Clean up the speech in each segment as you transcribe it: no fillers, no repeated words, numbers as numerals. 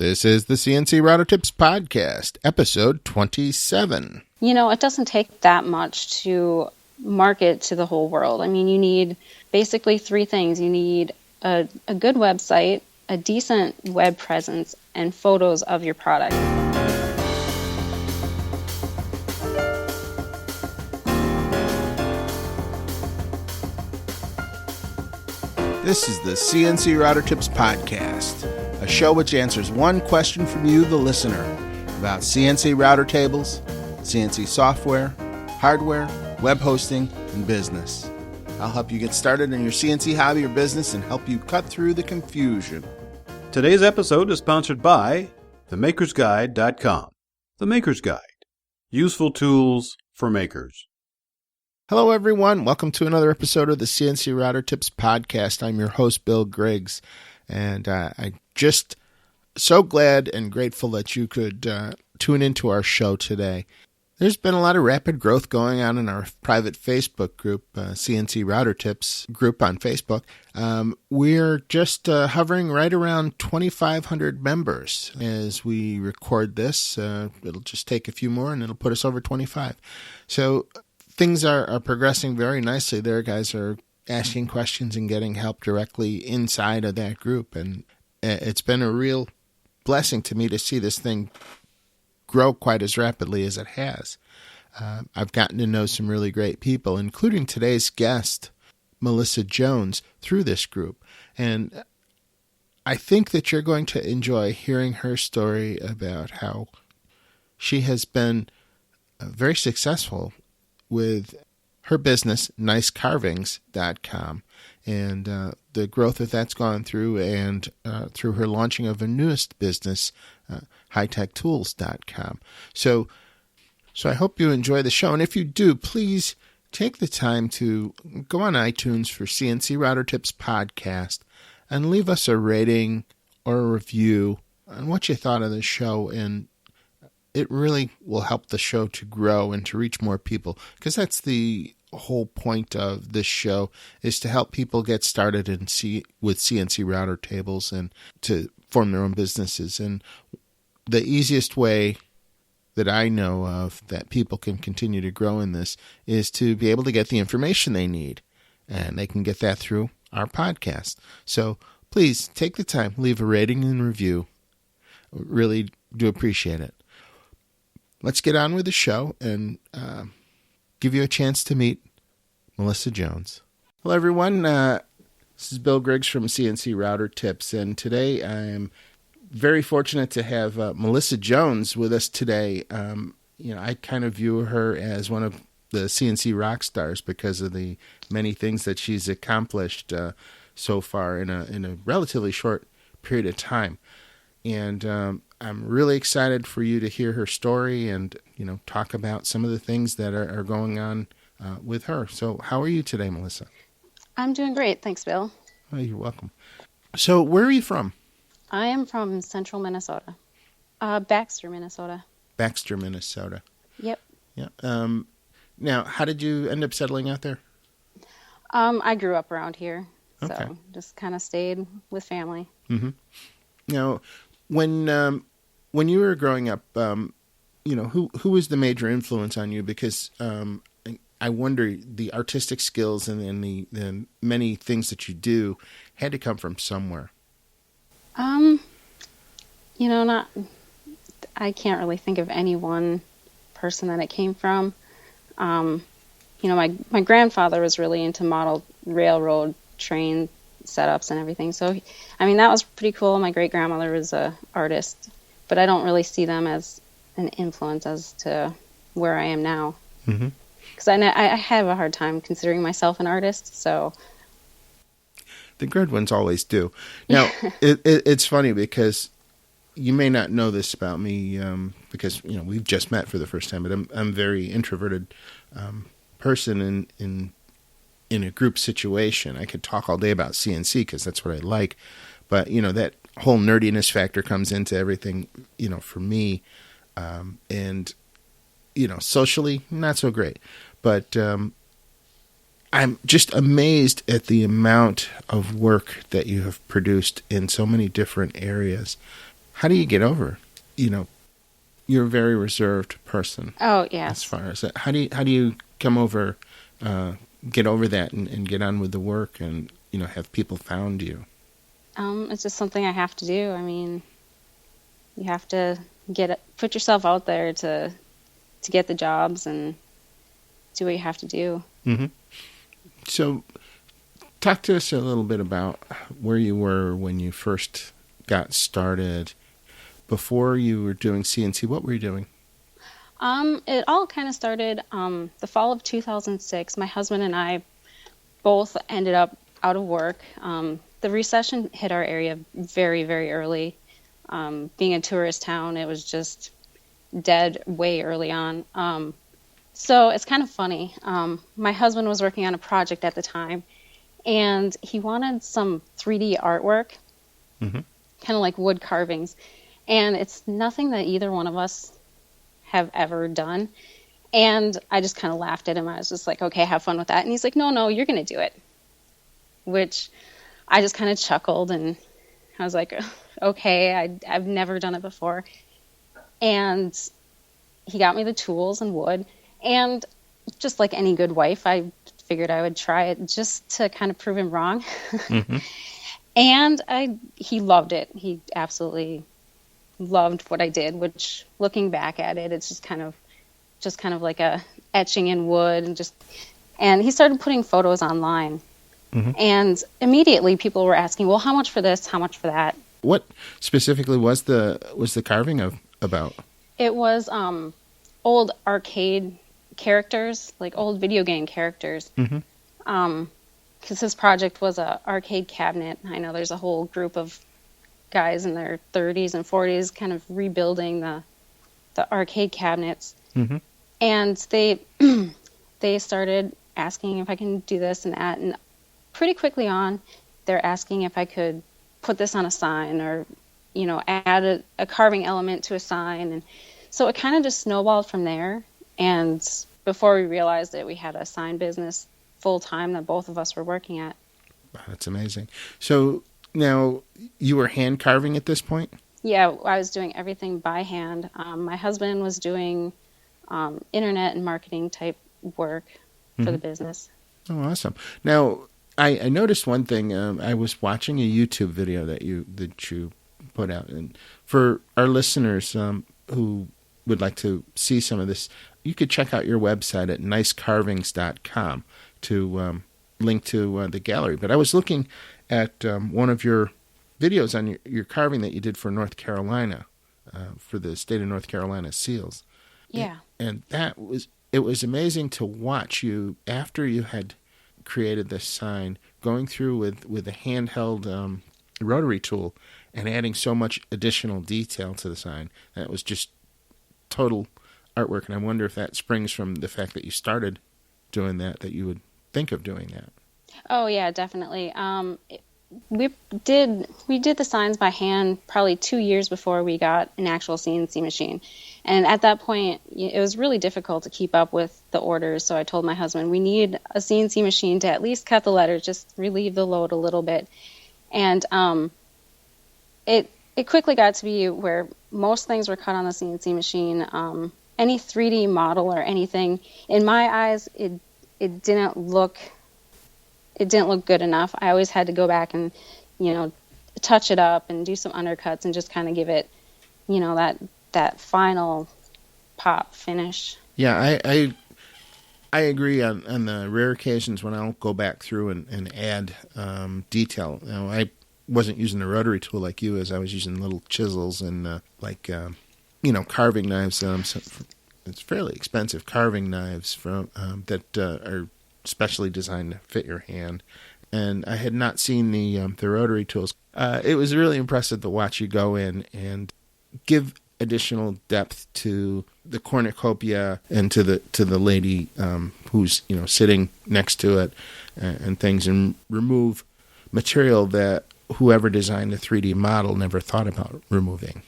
This is the CNC Router Tips Podcast, episode 27. You know, it doesn't take that much to market to the whole world. I mean, you need basically three things. You need a good website, a decent web presence, and photos of your product. This is the CNC Router Tips Podcast, a show which answers one question from you, the listener, about CNC router tables, CNC software, hardware, web hosting, and business. I'll help you get started in your CNC hobby or business and help you cut through the confusion. Today's episode is sponsored by themakersguide.com. The Maker's Guide. Useful tools for makers. Hello, everyone. Welcome to another episode of the CNC Router Tips Podcast. I'm your host, Bill Griggs, and I'm just so glad and grateful that you could tune into our show today. There's been a lot of rapid growth going on in our private Facebook group, CNC Router Tips group on Facebook. We're just hovering right around 2,500 members as we record this. It'll just take a few more, and it'll put us over 25. So things are progressing very nicely there. Guys are asking questions and getting help directly inside of that group. And it's been a real blessing to me to see this thing grow quite as rapidly as it has. I've gotten to know some really great people, including today's guest, Melissa Jones, through this group. And I think that you're going to enjoy hearing her story about how she has been very successful with her business, nicecarvings.com, and the growth that's gone through, and through her launching of her newest business, hightechtools.com. So I hope you enjoy the show, and if you do, please take the time to go on iTunes for CNC Router Tips Podcast and leave us a rating or a review on what you thought of the show, and it really will help the show to grow and to reach more people, because that's the whole point of this show, is to help people get started with CNC router tables and to form their own businesses. And the easiest way that I know of that people can continue to grow in this is to be able to get the information they need, and they can get that through our podcast. So please take the time, leave a rating and review. Really do appreciate it. Let's get on with the show and give you a chance to meet Melissa Jones. Hello, everyone. This is Bill Griggs from CNC Router Tips, and today I'm very fortunate to have Melissa Jones with us today. I kind of view her as one of the CNC rock stars because of the many things that she's accomplished so far in a relatively short period of time. And I'm really excited for you to hear her story and, talk about some of the things that are going on with her. So how are you today, Melissa? I'm doing great. Thanks, Bill. Oh, you're welcome. So where are you from? I am from central Minnesota. Baxter, Minnesota. Baxter, Minnesota. Yep. Yeah. Now, how did you end up settling out there? I grew up around here, Okay. So just kind of stayed with family. Mm-hmm. Now, when you were growing up, who was the major influence on you? Because I wonder, the artistic skills and the many things that you do had to come from somewhere. I can't really think of any one person that it came from. My grandfather was really into model railroad train setups and everything. So, that was pretty cool. My great-grandmother was an artist, but I don't really see them as an influence as to where I am now. Mm-hmm. Because I have a hard time considering myself an artist, so. The good ones always do. Now, it's funny because you may not know this about me because, we've just met for the first time, but I'm a very introverted person in a group situation. I could talk all day about CNC because that's what I like, but that whole nerdiness factor comes into everything, for me, and socially not so great, but I'm just amazed at the amount of work that you have produced in so many different areas. How do you get over, you're a very reserved person. Oh, yes. As far as that, how do you come over, get over that and get on with the work and, have people found you? It's just something I have to do. I mean, you have to put yourself out there to get the jobs and do what you have to do. Mm-hmm. So talk to us a little bit about where you were when you first got started. Before you were doing CNC, what were you doing? It all kind of started the fall of 2006. My husband and I both ended up out of work. The recession hit our area very, very early. Being a tourist town, it was just dead way early on. So it's kind of funny. My husband was working on a project at the time, and he wanted some 3D artwork, kind of like wood carvings. And it's nothing that either one of us have ever done. And I just kind of laughed at him. I was just like, okay, have fun with that. And he's like, no, you're going to do it. Which I just kind of chuckled, and I was like, okay, I've never done it before. And he got me the tools and wood. And just like any good wife, I figured I would try it just to kind of prove him wrong. And he loved it. He absolutely loved what I did, which looking back at it, it's just kind of like a etching in wood, and he started putting photos online. And immediately people were asking, well, how much for this? How much for that? What specifically was the carving about? It was old arcade characters, like old video game characters. Because his project was a arcade cabinet. I know there's a whole group of guys in their 30s and 40s kind of rebuilding the arcade cabinets. And they started asking if I can do this and that, and pretty quickly on they're asking if I could put this on a sign or add a carving element to a sign. And so it kind of just snowballed from there, and before we realized it, we had a sign business full time that both of us were working at. Wow, that's amazing. So now, you were hand carving at this point? Yeah, I was doing everything by hand. My husband was doing internet and marketing type work for the business. Oh, awesome. Now, I noticed one thing. I was watching a YouTube video that you put out. And for our listeners who would like to see some of this, you could check out your website at nicecarvings.com to link to the gallery. But I was looking at one of your videos on your carving that you did for North Carolina, for the state of North Carolina seals. Yeah. And it was amazing to watch you, after you had created this sign, going through with a handheld rotary tool and adding so much additional detail to the sign. That was just total artwork. And I wonder if that springs from the fact that you started doing that you would think of doing that. Oh yeah, definitely. We did the signs by hand probably 2 years before we got an actual CNC machine. And at that point, it was really difficult to keep up with the orders. So I told my husband, we need a CNC machine to at least cut the letters, just relieve the load a little bit. And it quickly got to be where most things were cut on the CNC machine. Any 3D model or anything, in my eyes, it didn't look good enough. I always had to go back and, touch it up and do some undercuts and just kind of give it, that final pop finish. Yeah, I agree on the rare occasions when I'll go back through and add detail. I wasn't using the rotary tool like you, as I was using little chisels and carving knives. So it's fairly expensive carving knives that are specially designed to fit your hand. And I had not seen the rotary tools. It was really impressive to watch you go in and give additional depth to the cornucopia and to the lady who's sitting next to it and things, and remove material that whoever designed the 3D model never thought about removing.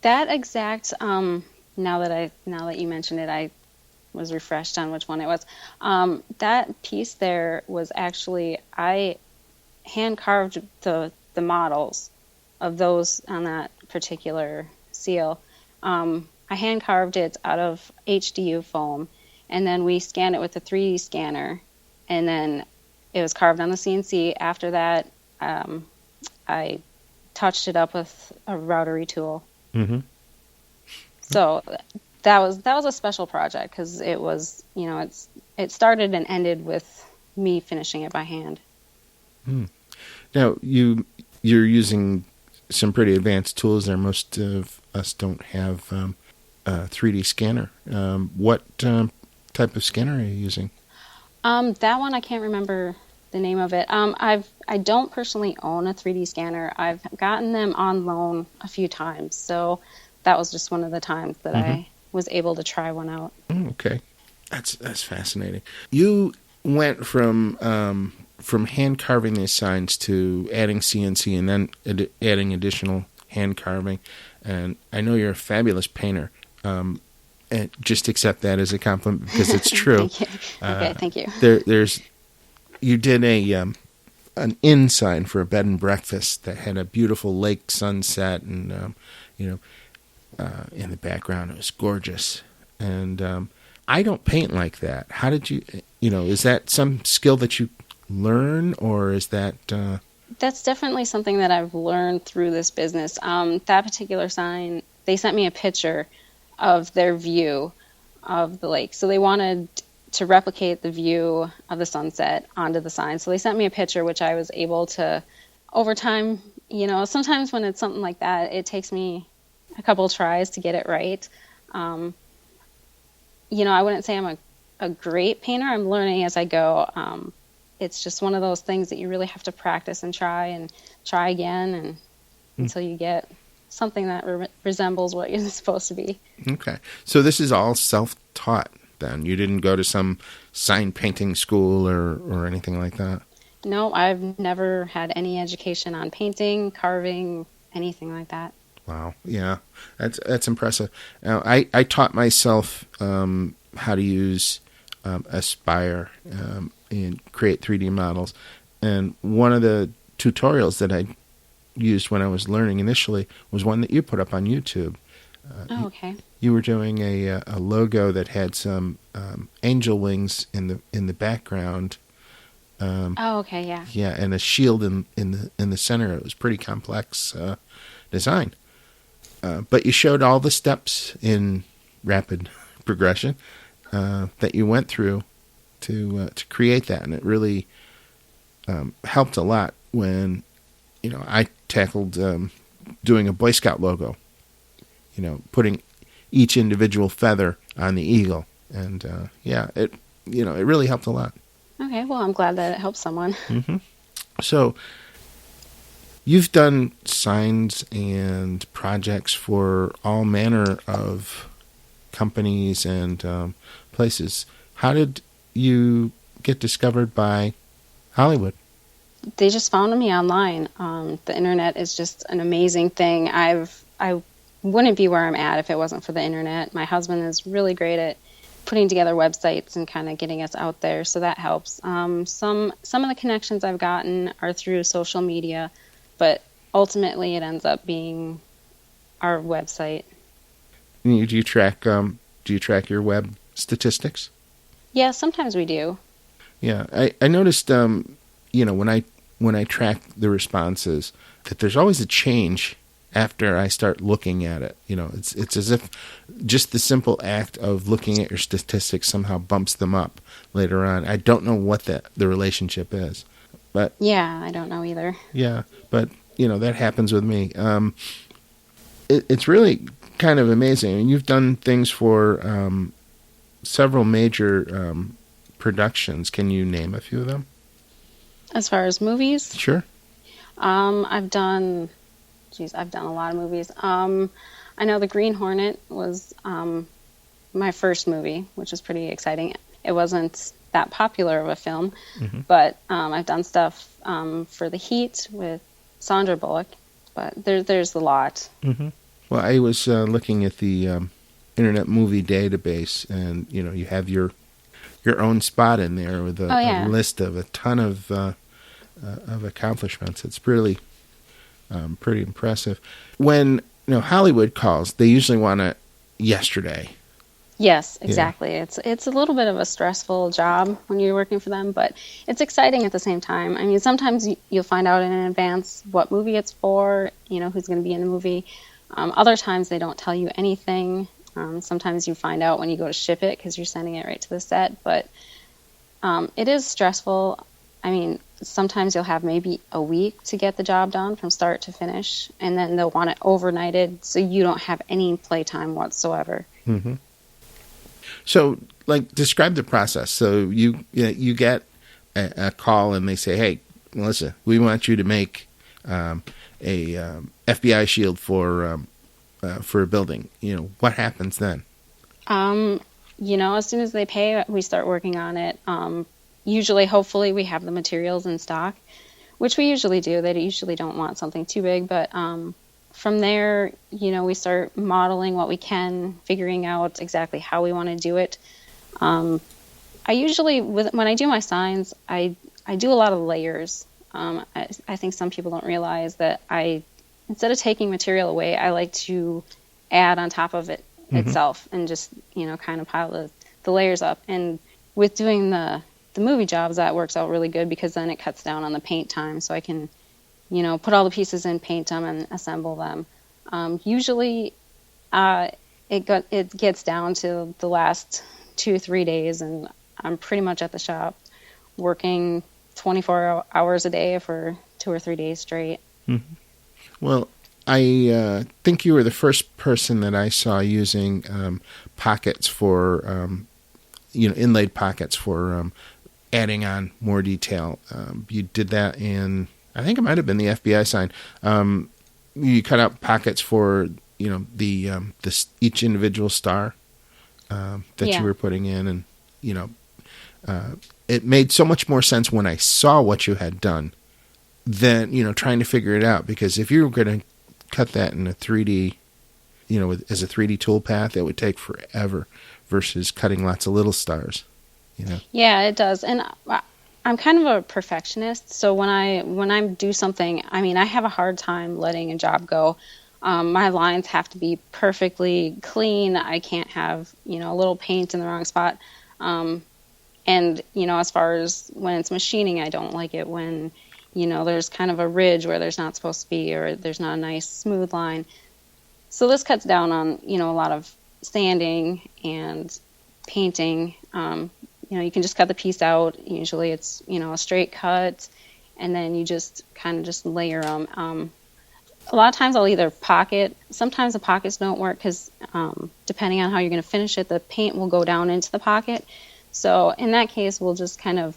That exact now that you mentioned it, I was refreshed on which one it was. That piece there was actually, I hand carved the models of those on that particular seal. I hand carved it out of HDU foam, and then we scanned it with a 3D scanner, and then it was carved on the CNC. After that, I touched it up with a routery tool. Mm-hmm. So that was a special project because it was, it started and ended with me finishing it by hand. Now you're using some pretty advanced tools there. Most of us don't have a 3D scanner. What type of scanner are you using? That one I can't remember the name of it. I don't personally own a 3D scanner. I've gotten them on loan a few times, so that was just one of the times that I was able to try one out. Okay, that's fascinating. You went from hand carving these signs to adding CNC and then adding additional hand carving, and I know you're a fabulous painter. And just accept that as a compliment because it's true. Thank you. Okay, thank you. You did an inn sign for a bed and breakfast that had a beautiful lake sunset, and in the background it was gorgeous. And I don't paint like that. How did you? Is that some skill that you learn, or is that? That's definitely something that I've learned through this business. That particular sign, they sent me a picture of their view of the lake. So they wanted to replicate the view of the sunset onto the sign. So they sent me a picture, which I was able to, over time, sometimes when it's something like that, it takes me a couple tries to get it right. I wouldn't say I'm a great painter. I'm learning as I go. It's just one of those things that you really have to practice and try again and until you get something that resembles what you're supposed to be. Okay. So this is all self-taught then? You didn't go to some sign painting school or anything like that? No, I've never had any education on painting, carving, anything like that. Wow. Yeah. That's impressive. Now, I taught myself how to use Aspire and create 3D models. And one of the tutorials that I used when I was learning initially was one that you put up on YouTube. Okay. You were doing a logo that had some angel wings in the background. Okay, yeah. Yeah, and a shield in the center. It was pretty complex design. But you showed all the steps in rapid progression that you went through to create that, and it really helped a lot when I tackled doing a Boy Scout logo. Putting each individual feather on the eagle, and it really helped a lot. Okay, well, I'm glad that it helped someone. Mm-hmm. So, you've done signs and projects for all manner of companies and places. How did you get discovered by Hollywood? They just found me online. The internet is just an amazing thing. I wouldn't be where I'm at if it wasn't for the internet. My husband is really great at putting together websites and kind of getting us out there, so that helps. Some of the connections I've gotten are through social media, but ultimately it ends up being our website. Do you track your web statistics? Yeah, sometimes we do. Yeah, I noticed when I track the responses that there's always a change after I start looking at it. It's as if just the simple act of looking at your statistics somehow bumps them up later on. I don't know what the relationship is. But yeah, I don't know either. Yeah, but that happens with me. It's really kind of amazing. I mean, you've done things for several major productions. Can you name a few of them? As far as movies? Sure. I've done a lot of movies. I know The Green Hornet was my first movie, which was pretty exciting. It wasn't that popular of a film, but I've done stuff for The Heat with Sandra Bullock, but there's a lot. Mm-hmm. Well, I was looking at the Internet Movie Database, and you have your own spot in there with a list of a ton of accomplishments. It's really pretty impressive. When Hollywood calls, they usually want it yesterday. Yes, exactly. Yeah. It's a little bit of a stressful job when you're working for them, but it's exciting at the same time. I mean, sometimes you'll find out in advance what movie it's for, who's going to be in the movie. Other times they don't tell you anything. Sometimes you find out when you go to ship it because you're sending it right to the set, but it is stressful. I mean, sometimes you'll have maybe a week to get the job done from start to finish, and then they'll want it overnighted so you don't have any playtime whatsoever. Mm-hmm. So, describe the process. So you get a call and they say, "Hey, Melissa, we want you to make a FBI shield for a building." What happens then? As soon as they pay, we start working on it. Usually, hopefully, we have the materials in stock, which we usually do. They usually don't want something too big, but from there, we start modeling what we can, figuring out exactly how we want to do it. I usually, when I do my signs, I do a lot of layers. I think some people don't realize that instead of taking material away, I like to add on top of it itself and just, kind of pile the layers up. And with doing the movie jobs, that works out really good because then it cuts down on the paint time, so I can put all the pieces in, paint them, and assemble them. Usually, it gets down to the last 2-3 days, and I'm pretty much at the shop working 24 hours a day for 2 or 3 days straight. Mm-hmm. Well, I think you were the first person that I saw using pockets for, inlaid pockets for adding on more detail. You did that in, I think it might have been the FBI sign. You cut out pockets for, each individual star that you were putting in, and it made so much more sense when I saw what you had done than trying to figure it out. Because if you were going to cut that in a 3D, as a 3D toolpath, it would take forever versus cutting lots of little stars. Yeah, it does, and I'm kind of a perfectionist, so when I do something, I mean, I have a hard time letting a job go. My lines have to be perfectly clean. I can't have, a little paint in the wrong spot. And, as far as when it's machining, I don't like it when, there's kind of a ridge where there's not supposed to be, or there's not a nice smooth line. So this cuts down on, a lot of sanding and painting. You can just cut the piece out. Usually it's, a straight cut, and then you just kind of layer them. A lot of times I'll either pocket. Sometimes the pockets don't work because depending on how you're going to finish it, the paint will go down into the pocket. So in that case, we'll just kind of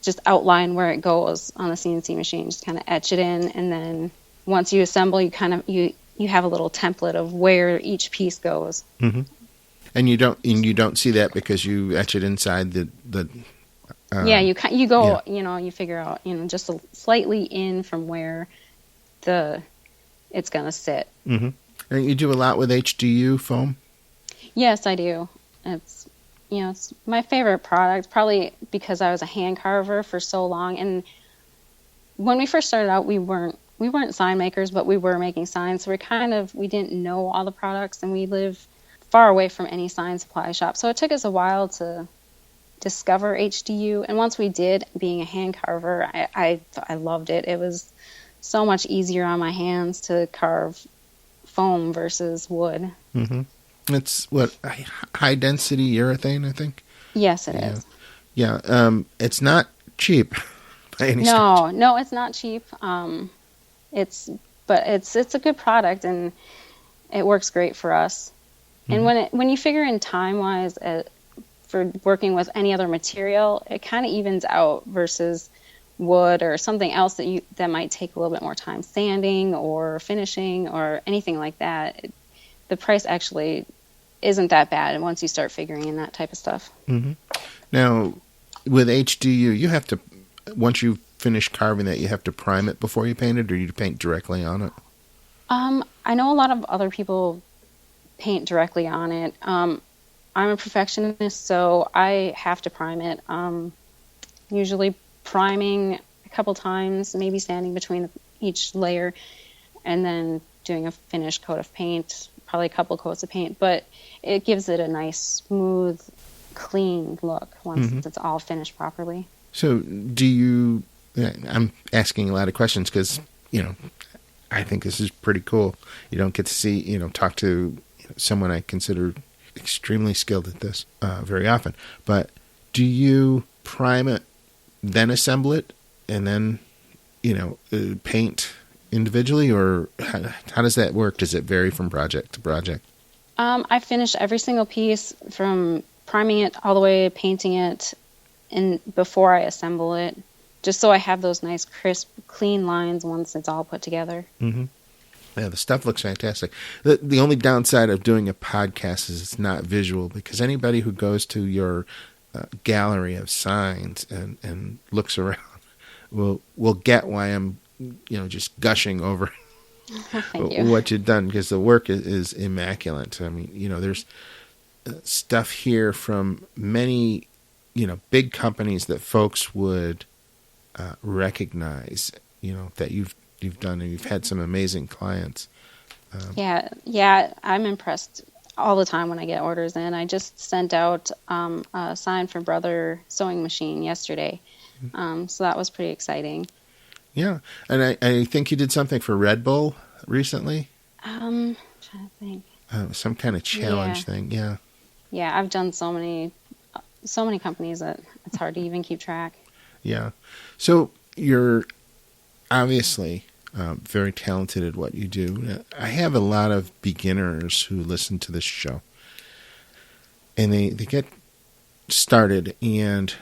just outline where it goes on the CNC machine, just kind of etch it in, and then once you assemble, you kind of you have a little template of where each piece goes. Mm-hmm. And you don't see that because you etch it inside the you go, you figure out, just slightly in from where it's going to sit. Mm-hmm. And you do a lot with HDU foam? Yes, I do. It's my favorite product, probably because I was a hand carver for so long. And when we first started out, we weren't sign makers, but we were making signs. So we didn't know all the products, and we live far away from any sign supply shop. So it took us a while to discover HDU. And once we did, being a hand carver, I loved it. It was so much easier on my hands to carve foam versus wood. Mm-hmm. It's high density urethane, I think. Yes, it is. Yeah, it's not cheap by any stretch. No, it's not cheap. It's a good product, and it works great for us. Mm-hmm. And when you figure in time wise for working with any other material, it kind of evens out versus wood or something else that might take a little bit more time, sanding or finishing or anything like that. The price actually isn't that bad once you start figuring in that type of stuff. Mm-hmm. Now, with HDU, you have to, once you finish carving that, you have to prime it before you paint it, or you paint directly on it? I know a lot of other people paint directly on it. I'm a perfectionist, so I have to prime it. Usually priming a couple times, maybe sanding between each layer, and then doing a finished coat of paint, probably a couple coats of paint, but it gives it a nice, smooth, clean look once it's all finished properly. So I'm asking a lot of questions because, I think this is pretty cool. You don't get to see, talk to someone I consider extremely skilled at this very often. But do you prime it, then assemble it, and then, paint individually? Or how does that work? Does it vary from project to project? I finish every single piece from priming it all the way, painting it, and before I assemble it, just so I have those nice, crisp, clean lines once it's all put together. Mm-hmm. Yeah, the stuff looks fantastic. The only downside of doing a podcast is it's not visual, because anybody who goes to your gallery of signs and looks around will get why I'm just gushing over what you've done, because the work is immaculate. I mean, there's stuff here from many big companies that folks would recognize, that you've done, and you've had some amazing clients. Yeah, I'm impressed all the time when I get orders in. I just sent out a sign for Brother Sewing Machine yesterday, so that was pretty exciting. Yeah, and I think you did something for Red Bull recently. I'm trying to think. Some kind of challenge thing. Yeah. Yeah, I've done so many companies that it's hard to even keep track. Yeah. So you're obviously very talented at what you do. I have a lot of beginners who listen to this show, and they get started, and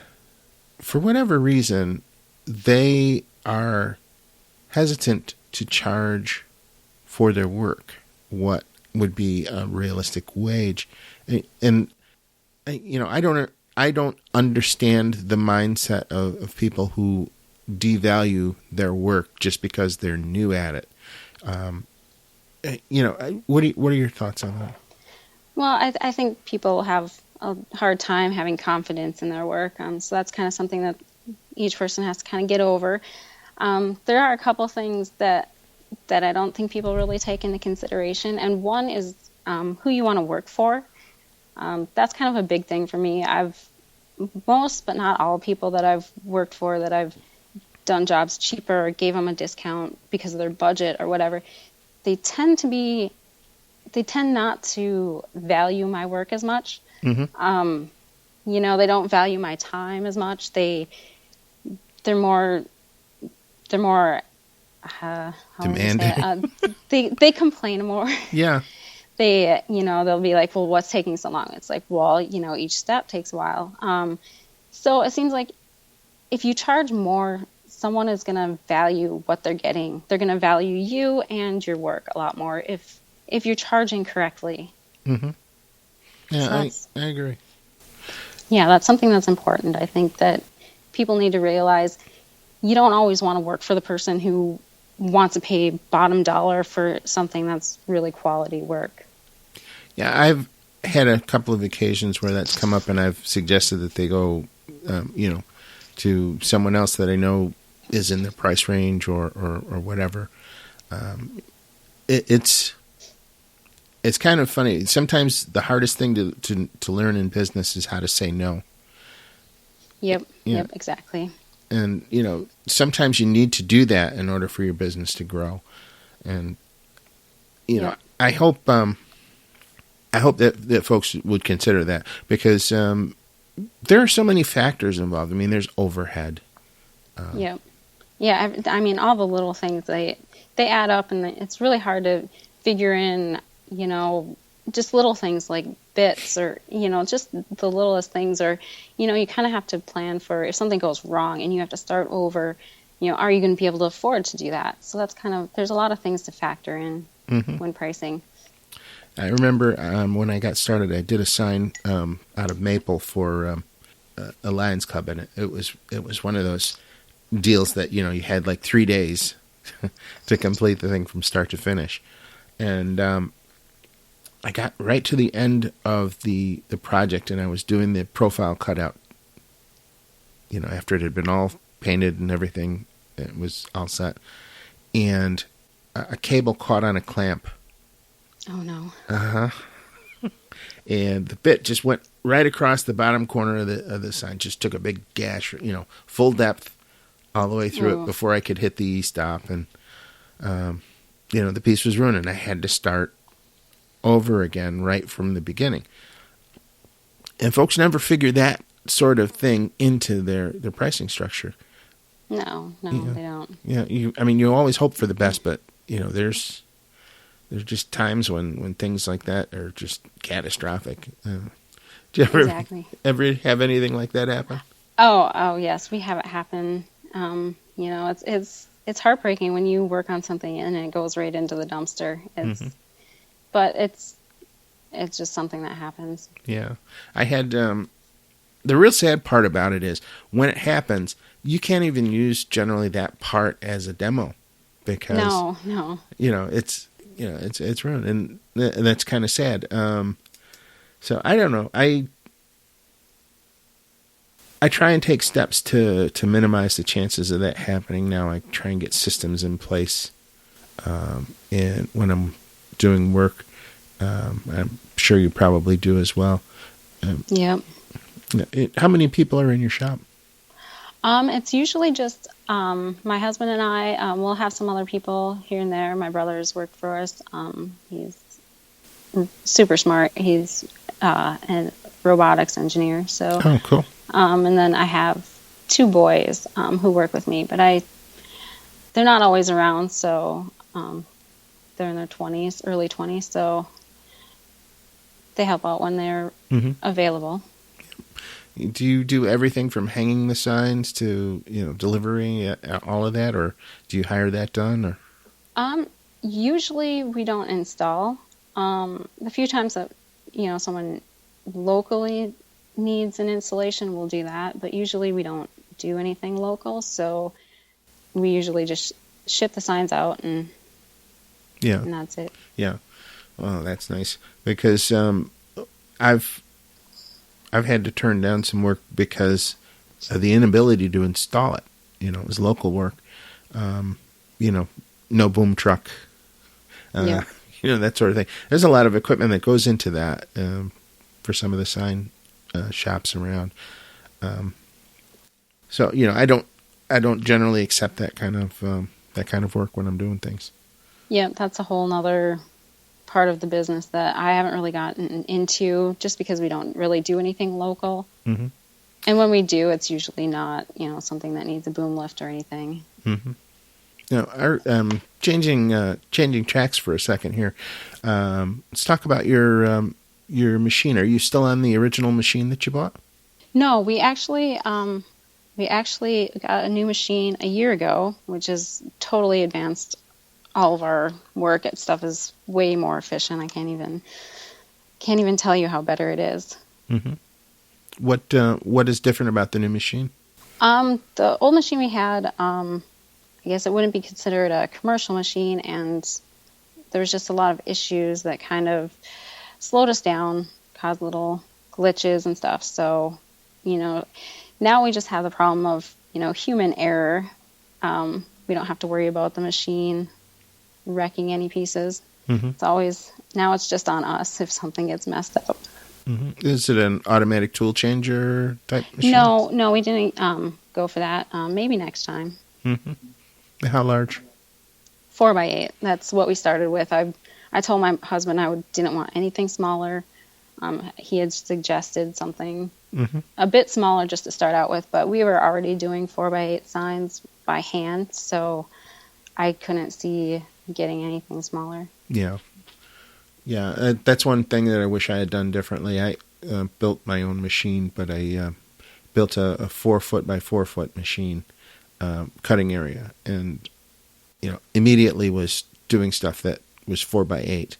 for whatever reason, they are hesitant to charge for their work what would be a realistic wage. And I don't understand the mindset of people who devalue their work just because they're new at it. What are your thoughts on that? Well, I think people have a hard time having confidence in their work, so that's kind of something that each person has to kind of get over. There are a couple things that I don't think people really take into consideration, and one is who you want to work for. That's kind of a big thing for me. Most, but not all, people that I've worked for, that I've done jobs cheaper or gave them a discount because of their budget or whatever, they tend not to value my work as much. Mm-hmm. They don't value my time as much. They're more demanding. They complain more. Yeah. They'll be like, well, what's taking so long? It's like, well, each step takes a while. So it seems like if you charge more, someone is going to value what they're getting. They're going to value you and your work a lot more if you're charging correctly. Mm-hmm. Yeah, so I agree. Yeah, that's something that's important. I think that people need to realize you don't always want to work for the person who wants to pay bottom dollar for something that's really quality work. Yeah, I've had a couple of occasions where that's come up, and I've suggested that they go, to someone else that I know is in their price range or whatever. It's kind of funny. Sometimes the hardest thing to learn in business is how to say no. Yep, exactly. And, sometimes you need to do that in order for your business to grow. And, I hope that folks would consider that, because there are so many factors involved. I mean, there's overhead. Yeah. I mean, all the little things, they add up, and it's really hard to figure in, just little things like bits or, just the littlest things, or, you kind of have to plan for if something goes wrong and you have to start over, are you going to be able to afford to do that? So that's there's a lot of things to factor in when pricing. I remember when I got started, I did a sign out of maple for a Lions Club, and it was one of those deals that, you had like 3 days to complete the thing from start to finish. And I got right to the end of the project, and I was doing the profile cutout, after it had been all painted and everything, it was all set. And a cable caught on a clamp. Oh no. And the bit just went right across the bottom corner of the sign. Just took a big gash, full depth all the way through it before I could hit the E-stop. And, the piece was ruined, and I had to start over again right from the beginning. And folks never figure that sort of thing into their pricing structure. No, they don't. Yeah, you always hope for the best, but, there's just times when things like that are just catastrophic. Do you ever have anything like that happen? Oh yes, we have it happen. It's heartbreaking when you work on something and it goes right into the dumpster. But it's just something that happens. Yeah, I had the real sad part about it is when it happens, you can't even use generally that part as a demo because no. It's ruined, and that's kind of sad. So I don't know. I try and take steps to minimize the chances of that happening. Now I try and get systems in place, and when I'm doing work, I'm sure you probably do as well. Yep. How many people are in your shop? It's usually just my husband and I. We'll have some other people here and there. My brother's worked for us. He's super smart. He's a robotics engineer. So. Oh, cool. And then I have 2 boys who work with me, but they're not always around. So they're in their 20s, early 20s. So they help out when they're available. Do you do everything from hanging the signs to delivering all of that, or do you hire that done? Or usually we don't install. The few times that someone locally needs an installation, we'll do that. But usually we don't do anything local, so we usually just ship the signs out and that's it. Yeah, well, that's nice because I've had to turn down some work because of the inability to install it. It was local work. No boom truck. That sort of thing. There's a lot of equipment that goes into that for some of the sign shops around. So I don't generally accept that kind of work when I'm doing things. Yeah, that's a whole nother part of the business that I haven't really gotten into just because we don't really do anything local. Mm-hmm. And when we do, it's usually not, something that needs a boom lift or anything. Mm-hmm. Now, changing tracks for a second here. Let's talk about your machine. Are you still on the original machine that you bought? No, we actually got a new machine a year ago, which is totally advanced. All of our work at stuff is way more efficient. I can't even tell you how better it is. Mm-hmm. What is different about the new machine? The old machine we had, I guess it wouldn't be considered a commercial machine, and there was just a lot of issues that kind of slowed us down, caused little glitches and stuff. So, now we just have the problem of, human error. We don't have to worry about the machine wrecking any pieces. Mm-hmm. Now it's just on us if something gets messed up. Mm-hmm. Is it an automatic tool changer type machine? No, we didn't go for that. Maybe next time. Mm-hmm. How large? 4x8. That's what we started with. I told my husband I didn't want anything smaller. He had suggested something a bit smaller just to start out with, but we were already doing 4x8 signs by hand, so I couldn't see getting anything smaller. Yeah, that's one thing that I wish I had done differently. I built my own machine, but I built a 4-foot by 4-foot machine cutting area, and immediately was doing stuff that was 4x8.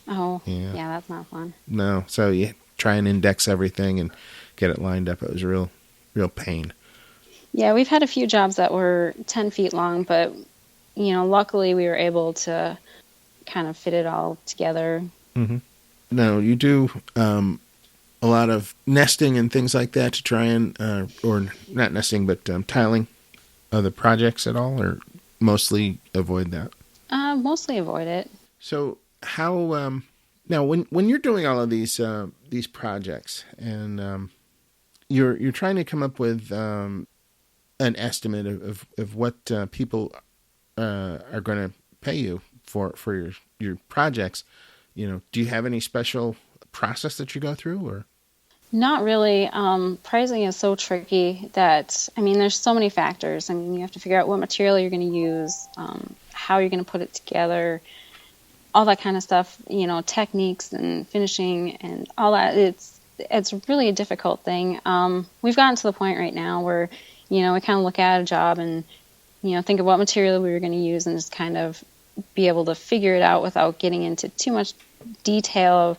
Oh, yeah, that's not fun. No, so you try and index everything and get it lined up. It was a real pain. Yeah, we've had a few jobs that were 10 feet long, but luckily we were able to kind of fit it all together. Mm-hmm. Now, you do a lot of nesting and things like that to try and, or not nesting, but tiling other projects at all, or mostly avoid that? Mostly avoid it. So how now when you're doing all of these projects and you're trying to come up with an estimate of what people are going to pay you for your projects, do you have any special process that you go through or? Not really. Pricing is so tricky that, I mean, there's so many factors. I mean, you have to figure out what material you're going to use, how you're going to put it together, all that kind of stuff, techniques and finishing and all that. It's really a difficult thing. We've gotten to the point right now where, we kind of look at a job and, think of what material we were going to use and just kind of be able to figure it out without getting into too much detail of,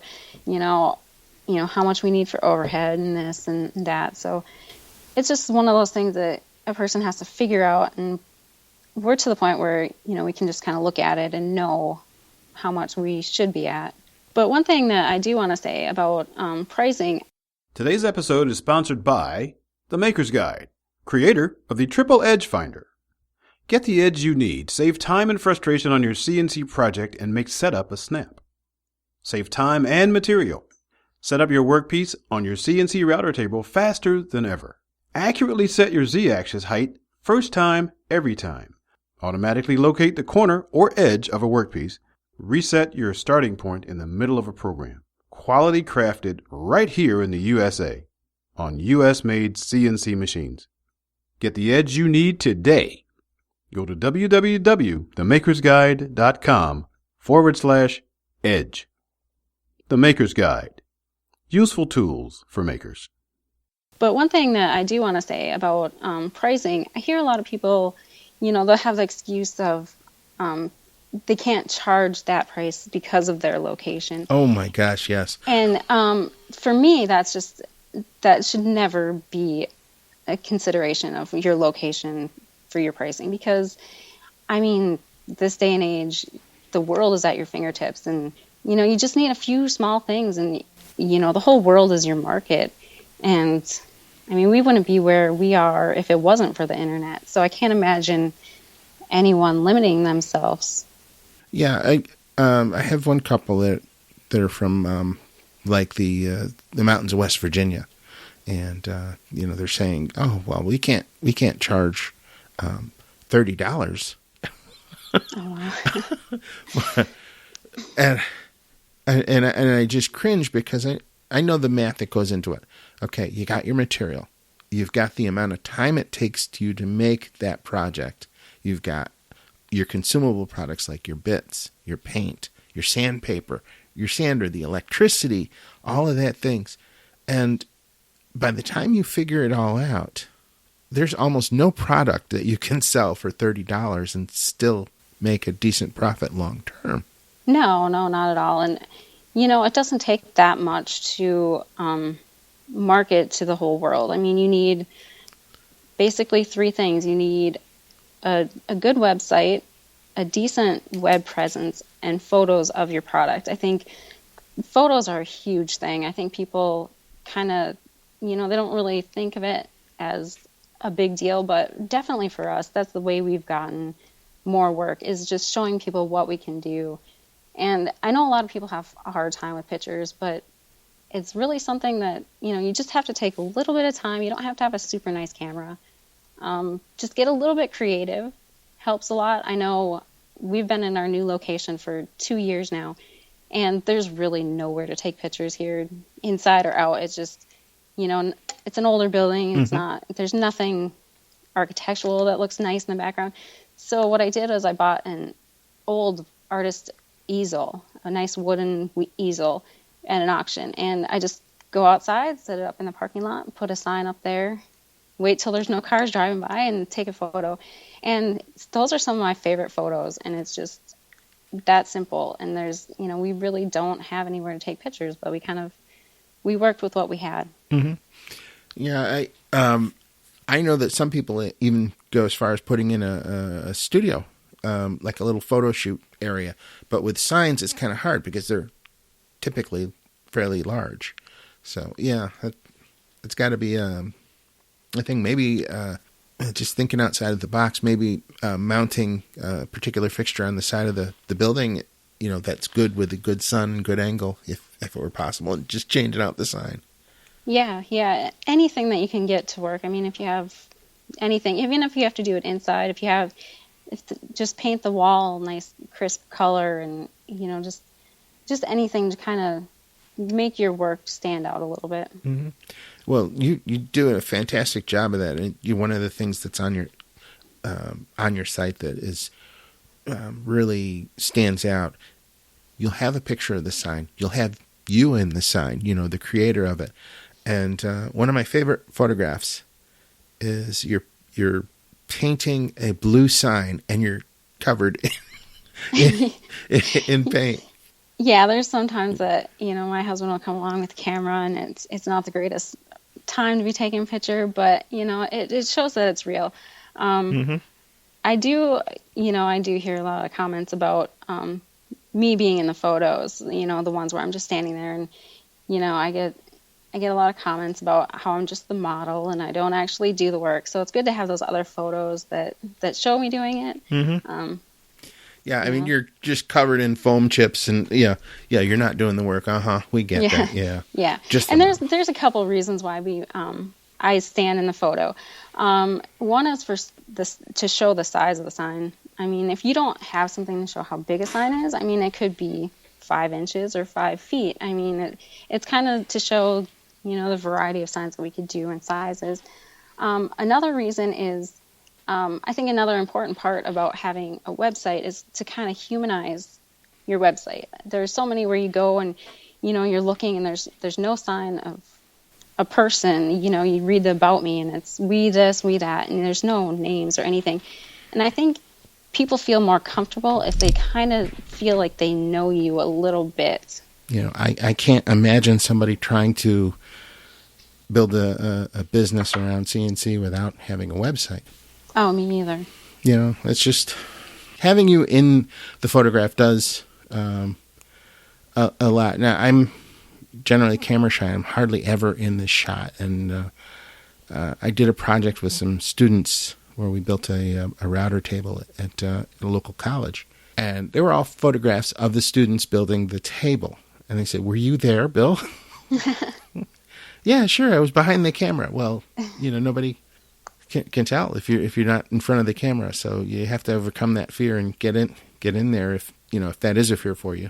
how much we need for overhead and this and that. So it's just one of those things that a person has to figure out. And we're to the point where, we can just kind of look at it and know how much we should be at. But one thing that I do want to say about pricing. Today's episode is sponsored by The Maker's Guide, creator of the Triple Edge Finder. Get the edge you need, save time and frustration on your CNC project, and make setup a snap. Save time and material. Set up your workpiece on your CNC router table faster than ever. Accurately set your Z-axis height first time, every time. Automatically locate the corner or edge of a workpiece. Reset your starting point in the middle of a program. Quality crafted right here in the USA on US-made CNC machines. Get the edge you need today. Go to www.themakersguide.com/edge. The Maker's Guide. Useful tools for makers. But one thing that I do want to say about pricing, I hear a lot of people, they'll have the excuse of they can't charge that price because of their location. Oh my gosh, yes. And for me, that should never be a consideration of your location for your pricing because, I mean, this day and age, the world is at your fingertips and, you just need a few small things and, the whole world is your market. And, I mean, we wouldn't be where we are if it wasn't for the internet. So I can't imagine anyone limiting themselves. Yeah, I have one couple that are from like the mountains of West Virginia, and they're saying, "Oh, well, we can't charge $30." Oh, wow. and I just cringe because I know the math that goes into it. Okay, you got your material, you've got the amount of time it takes you to make that project, you've got your consumable products like your bits, your paint, your sandpaper, your sander, the electricity, all of that things. And by the time you figure it all out, there's almost no product that you can sell for $30 and still make a decent profit long term. No, not at all. And, it doesn't take that much to market to the whole world. I mean, you need basically three things. You need a good website, a decent web presence, and photos of your product. I think photos are a huge thing. I think people kind of, they don't really think of it as a big deal, but definitely for us, that's the way we've gotten more work, is just showing people what we can do. And I know a lot of people have a hard time with pictures, but it's really something that, you just have to take a little bit of time. You don't have to have a super nice camera. Just get a little bit creative. Helps a lot. I know we've been in our new location for 2 years now, and there's really nowhere to take pictures here, inside or out. It's just, it's an older building. It's not, there's nothing architectural that looks nice in the background. So what I did is I bought an old artist easel, a nice wooden easel at an auction, and I just go outside, set it up in the parking lot, put a sign up there, wait till there's no cars driving by and take a photo. And those are some of my favorite photos, and it's just that simple. And there's, we really don't have anywhere to take pictures, but we worked with what we had. Mm-hmm. Yeah, I know that some people even go as far as putting in a studio, like a little photo shoot area. But with signs, it's kind of hard because they're typically fairly large. So, yeah, it's got to be, I think maybe just thinking outside of the box, maybe mounting a particular fixture on the side of the building, that's good with a good sun, good angle, if it were possible, and just changing out the sign. Yeah. Anything that you can get to work. I mean, if you have anything, even if you have to do it inside, just paint the wall nice, crisp color, and just anything to kind of make your work stand out a little bit. Mm-hmm. Well, you do a fantastic job of that, and one of the things that's on your site that is really stands out. You'll have a picture of the sign. You'll have you in the sign. The creator of it. And one of my favorite photographs is you're painting a blue sign, and you're covered in paint. Yeah, there's sometimes that my husband will come along with the camera, and it's not the greatest time to be taking a picture, but it shows that it's real. Mm-hmm. I do hear a lot of comments about me being in the photos, the ones where I'm just standing there, and I get a lot of comments about how I'm just the model and I don't actually do the work. So it's good to have those other photos that show me doing it. Mm-hmm. Yeah, I mean, you're just covered in foam chips, and you're not doing the work. We get that. Yeah. Yeah. Just and there's a couple of reasons why I stand in the photo. One is for this, to show the size of the sign. I mean, if you don't have something to show how big a sign is, I mean, it could be 5 inches or 5 feet. I mean, it's kind of to show the variety of signs that we could do and sizes. Another reason is, I think another important part about having a website is to kind of humanize your website. There's so many where you go and, you're looking and there's no sign of a person. You read the about me and it's we this, we that, and there's no names or anything. And I think people feel more comfortable if they kind of feel like they know you a little bit. I can't imagine somebody trying to build a business around CNC without having a website. Oh, me neither. It's just having you in the photograph does a lot. Now, I'm generally camera shy. I'm hardly ever in the shot. And I did a project with some students where we built a router table at a local college. And they were all photographs of the students building the table. And they said, "Were you there, Bill?" "Yeah, sure. I was behind the camera." Well, nobody can tell if you're not in front of the camera. So you have to overcome that fear and get in there if that is a fear for you.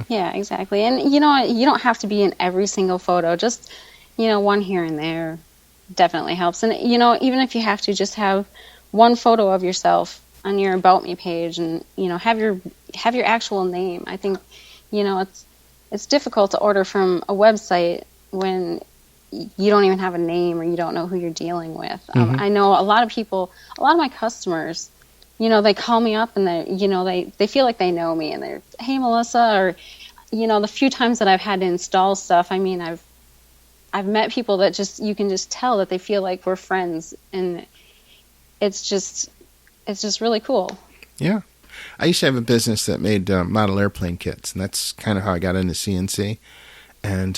Yeah, exactly. And you don't have to be in every single photo. Just one here and there definitely helps. And even if you have to just have one photo of yourself on your About Me page, and have your actual name. I think it's difficult to order from a website when you don't even have a name or you don't know who you're dealing with. Mm-hmm. I know a lot of my customers, they call me up and they feel like they know me, and they're, "Hey, Melissa," or the few times that I've had to install stuff, I mean, I've met people that you can just tell that they feel like we're friends, and it's just really cool. Yeah. I used to have a business that made model airplane kits, and that's kind of how I got into CNC. And,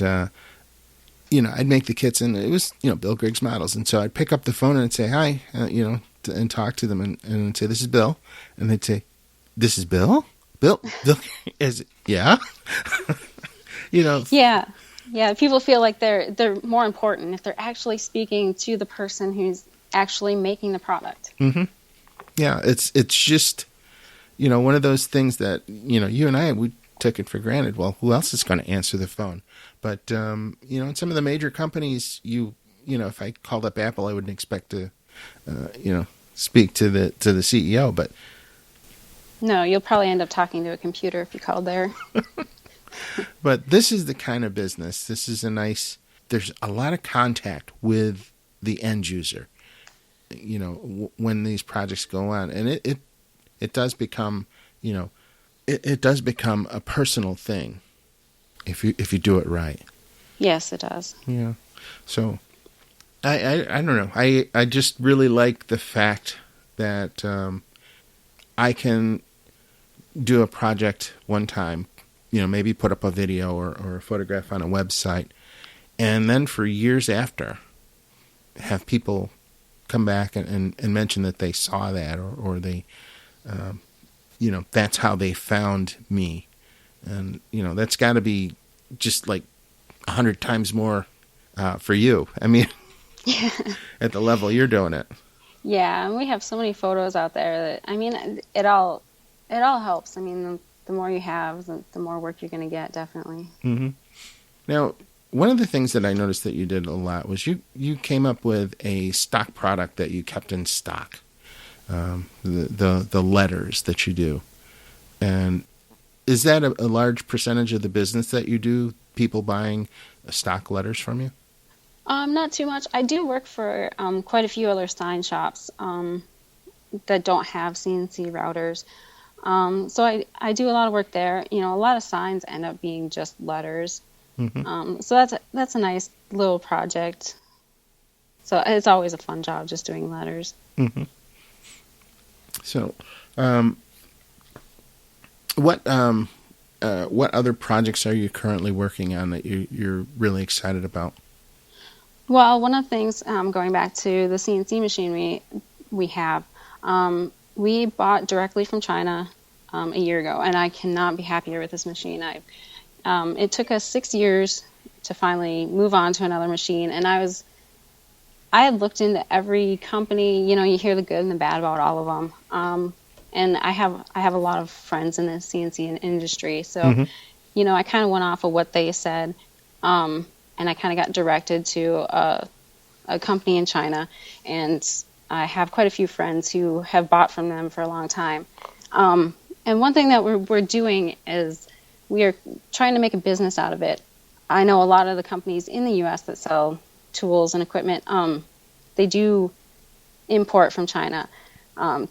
I'd make the kits, and it was, Bill Griggs models. And so I'd pick up the phone and I'd say, "Hi," and talk to them, and I'd say, "This is Bill." And they'd say, "This is Bill? Bill, is it?" "Yeah." Yeah. People feel like they're more important if they're actually speaking to the person who's actually making the product. Mm-hmm. Yeah, it's just, one of those things that, you and I, we took it for granted. Well, who else is going to answer the phone? But, in some of the major companies, if I called up Apple, I wouldn't expect to, speak to the CEO, but. No, you'll probably end up talking to a computer if you called there. But this is the kind of business. This is there's a lot of contact with the end user, when these projects go on. And it does become, it does become a personal thing if you do it right. Yes, it does. Yeah. So I don't know. I just really like the fact that I can do a project one time, maybe put up a video or a photograph on a website, and then for years after have people come back and mention that they saw that, or they, that's how they found me. And, that's got to be just like 100 times more for you. I mean, Yeah. at the level you're doing it. Yeah, and we have so many photos out there that, I mean, it all helps. I mean, the more you have, the more work you're going to get, definitely. Mm-hmm. Now, one of the things that I noticed that you did a lot was you came up with a stock product that you kept in stock, the letters that you do. And is that a large percentage of the business that you do, people buying stock letters from you? Not too much. I do work for quite a few other sign shops that don't have CNC routers. So I do a lot of work there. A lot of signs end up being just letters. Mm-hmm. So that's a nice little project. So it's always a fun job just doing letters. Mm-hmm. So, what other projects are you currently working on that you're really excited about? Well, one of the things, going back to the CNC machine we have, we bought directly from China a year ago, and I cannot be happier with this machine. It took us 6 years to finally move on to another machine, and I had looked into every company. You hear the good and the bad about all of them. And I have a lot of friends in the CNC industry, so Mm-hmm. I kind of went off of what they said, and I kind of got directed to a company in China, and I have quite a few friends who have bought from them for a long time. And one thing that we're doing is we are trying to make a business out of it. I know a lot of the companies in the U.S. that sell tools and equipment, they do import from China.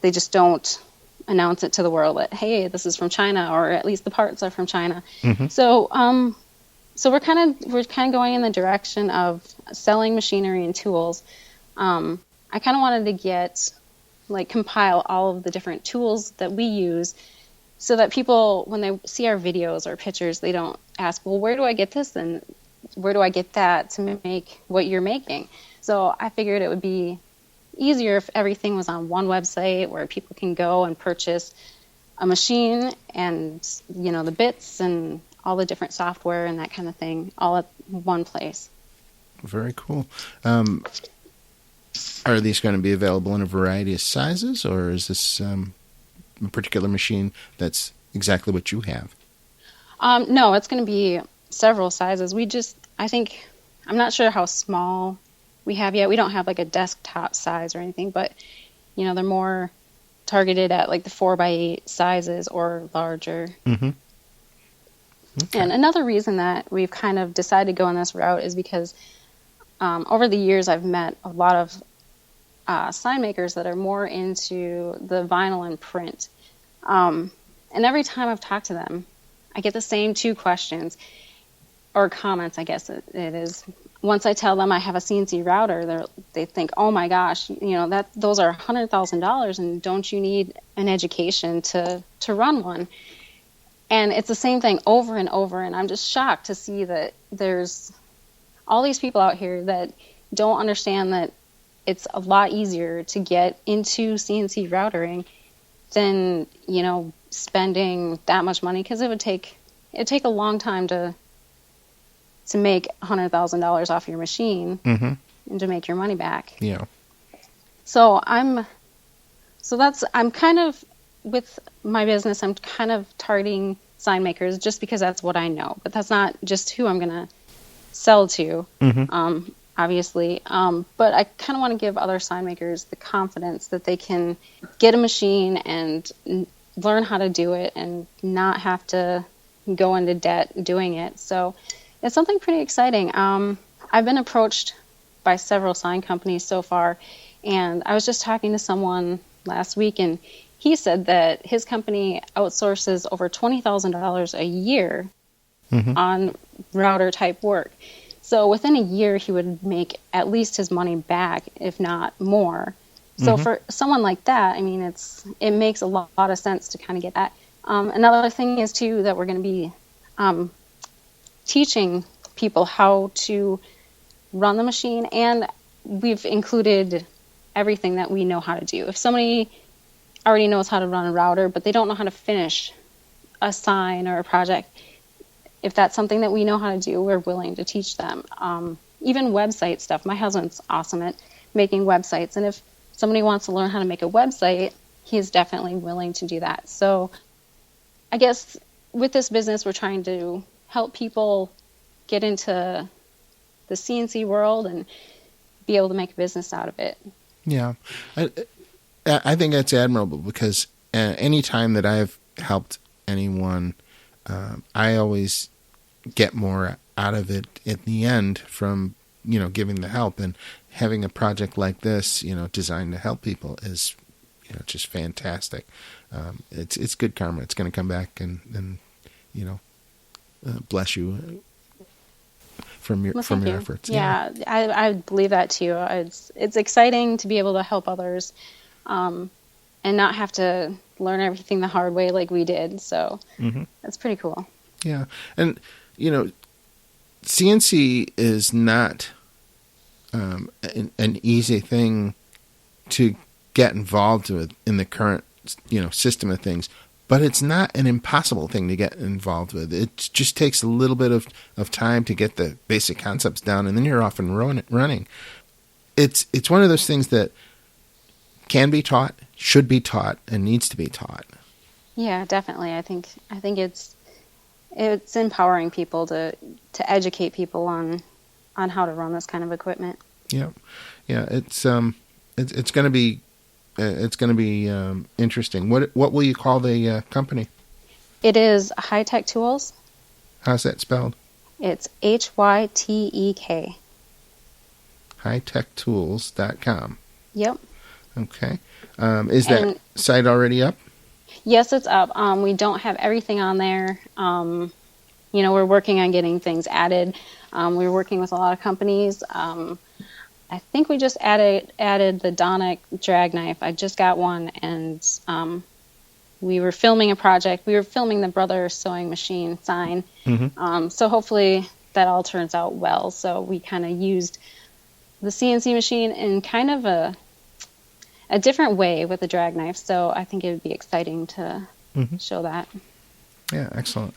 They just don't announce it to the world that, hey, this is from China, or at least the parts are from China. Mm-hmm. So we're kind of going in the direction of selling machinery and tools. I kind of wanted to compile all of the different tools that we use, so that people, when they see our videos or pictures, they don't ask, well, where do I get this and where do I get that to make what you're making? So I figured it would be easier if everything was on one website where people can go and purchase a machine and, the bits and all the different software and that kind of thing all at one place. Very cool. Are these going to be available in a variety of sizes, or is this a particular machine that's exactly what you have? No, it's going to be several sizes. I'm not sure how small we have yet. We don't have like a desktop size or anything, but they're more targeted at like the 4x8 sizes or larger. Mm-hmm. Okay. And another reason that we've kind of decided to go on this route is because over the years I've met a lot of sign makers that are more into the vinyl and print. And every time I've talked to them, I get the same two questions or comments, I guess it is. Once I tell them I have a CNC router, they think, oh my gosh, those are $100,000, and don't you need an education to run one? And it's the same thing over and over, and I'm just shocked to see that there's all these people out here that don't understand that it's a lot easier to get into CNC routering than, spending that much money, because it'd take a long time to make $100,000 off your machine Mm-hmm. and to make your money back. Yeah. So I'm kind of, with my business, I'm kind of targeting sign makers just because that's what I know, but that's not just who I'm going to sell to, Mm-hmm. Obviously. But I kind of want to give other sign makers the confidence that they can get a machine and learn how to do it and not have to go into debt doing it. So it's something pretty exciting. I've been approached by several sign companies so far, and I was just talking to someone last week, and he said that his company outsources over $20,000 a year Mm-hmm. on router type work. So within a year, he would make at least his money back, if not more. So Mm-hmm. for someone like that, I mean, it makes a lot of sense to kind of get that. Another thing is too that we're going to be teaching people how to run the machine, and we've included everything that we know how to do. If somebody already knows how to run a router, but they don't know how to finish a sign or a project, if that's something that we know how to do, we're willing to teach them. Even website stuff. My husband's awesome at making websites, and if somebody wants to learn how to make a website, he's definitely willing to do that. So I guess with this business, we're trying to help people get into the CNC world and be able to make a business out of it. Yeah. I think that's admirable, because any time that I've helped anyone, I always get more out of it at the end from, giving the help. And having a project like this, designed to help people is, just fantastic. It's good karma. It's going to come back and bless you from your efforts. Yeah, I believe that too. It's exciting to be able to help others, and not have to learn everything the hard way like we did. So that's pretty cool. Yeah, and CNC is not an easy thing to get involved with in the current system of things. But it's not an impossible thing to get involved with. It just takes a little bit of time to get the basic concepts down, and then you're off and running. It's one of those things that can be taught, should be taught, and needs to be taught. Yeah, definitely. I think it's empowering people to educate people on how to run this kind of equipment. Yeah. It's going to be. It's going to be interesting. What will you call the company? It is High Tech Tools. How's that spelled? It's HYTEK. HighTechTools.com. Yep. Okay. Is that site already up? Yes, it's up. We don't have everything on there. We're working on getting things added. We're working with a lot of companies. I think we just added the Donic drag knife. I just got one, and we were filming a project. We were filming the Brother Sewing Machine sign. So hopefully that all turns out well. So we kind of used the CNC machine in kind of a different way with the drag knife. So I think it would be exciting to show that. Yeah, excellent.